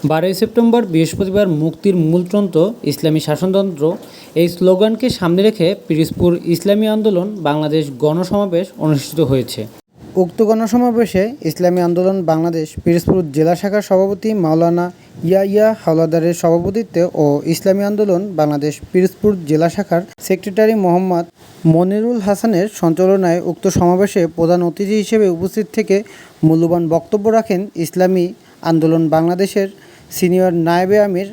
12 September বৃহস্পতিবার মুক্তির মূলতন্ত্র ইসলামী শাসনতন্ত্র এই স্লোগানকে সামনে রেখে পিরোজপুর ইসলামী আন্দোলন বাংলাদেশ গণসমাবেশ অনুষ্ঠিত হয়েছে। উক্ত গণসমাবেশে ইসলামী আন্দোলন বাংলাদেশ পিরোজপুর জেলা শাখার সভাপতি মাওলানা ইয়াহিয়া হাওলাদারের সভাপতিত্বে ও ইসলামী আন্দোলন বাংলাদেশ পিরোজপুর জেলা শাখার সেক্রেটারি মোহাম্মদ মনিরুল হাসানের সঞ্চালনায় উক্ত সমাবেশে প্রধান অতিথি হিসেবে উপস্থিত থেকে মূল্যবান বক্তব্য রাখেন ইসলামী আন্দোলন বাংলাদেশের সিনিয়র নায়েবে আমির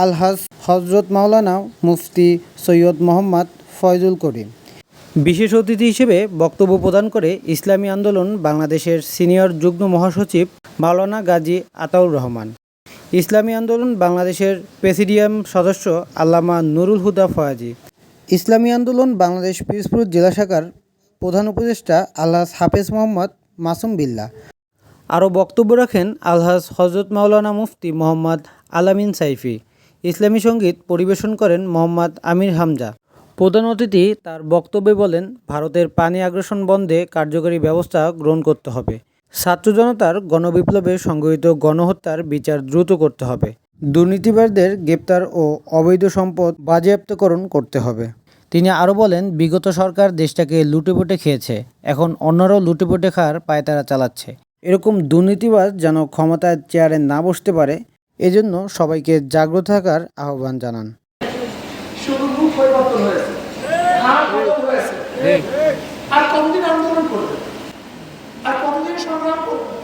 আলহাজ হজরত মাওলানা মুফতি সৈয়দ মোহাম্মদ ফয়জুল করিম। বিশেষ অতিথি হিসেবে বক্তব্য প্রদান করে ইসলামী আন্দোলন বাংলাদেশের সিনিয়র যুগ্ম মহাসচিব মাওলানা গাজী আতাউর রহমান, ইসলামী আন্দোলন বাংলাদেশের প্রেসিডিয়াম সদস্য আল্লামা নুরুল হুদা ফয়াজি, ইসলামী আন্দোলন বাংলাদেশ পিরোজপুর জেলা শাখার প্রধান উপদেষ্টা আলহাজ হাফেজ মোহাম্মদ মাসুম বিল্লাহ। আরও বক্তব্য রাখেন আলহাজ হজরত মাওলানা মুফতি মোহাম্মদ আলামিন সাইফি। ইসলামী সঙ্গীত পরিবেশন করেন মোহাম্মদ আমির হামজা। প্রধান অতিথি তার বক্তব্যে বলেন, ভারতের পানি আগ্রাসন বন্ধে কার্যকরী ব্যবস্থা গ্রহণ করতে হবে। ছাত্র জনতার গণবিপ্লবে সংঘটিত গণহত্যার বিচার দ্রুত করতে হবে। দুর্নীতিবাজদের গ্রেপ্তার ও অবৈধ সম্পদ বাজেয়াপ্তকরণ করতে হবে। তিনি আরও বলেন, বিগত সরকার দেশটাকে লুটেপুটে খেয়েছে, এখন অন্যরাও লুটেপুটে খাওয়ার পায়তারা চালাচ্ছে। এরকম দুর্নীতিবাজ যেন ক্ষমতার চেয়ারে না বসতে পারে, এজন্য সবাইকে জাগ্রত থাকার আহ্বান জানান। আর কতদিন আন্দোলন করবে, আর কতদিন সংগ্রাম করবে,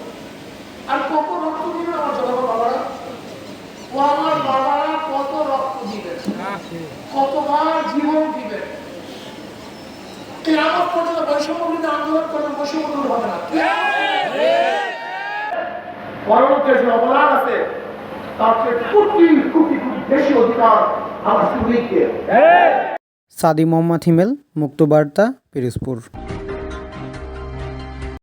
আর কত রক্ত দিবে আমার জনগণ বাবারা? ও আমার বাবারা কত রক্ত দিবে, কতবার জীবন দিবে। কিয়ামত পর্যন্ত বৈষম্য বিরোধী আন্দোলন করলে বৈষম্য দূর হবে না। পরবর্তী যে অবদান আছে তার চেয়ে কোটি কোটি কোটি বেশি অধিকার আমার শ্রমিকদের। সাদি মোহাম্মদ হিমেল, মুক্তবার্তা, পিরোজপুর।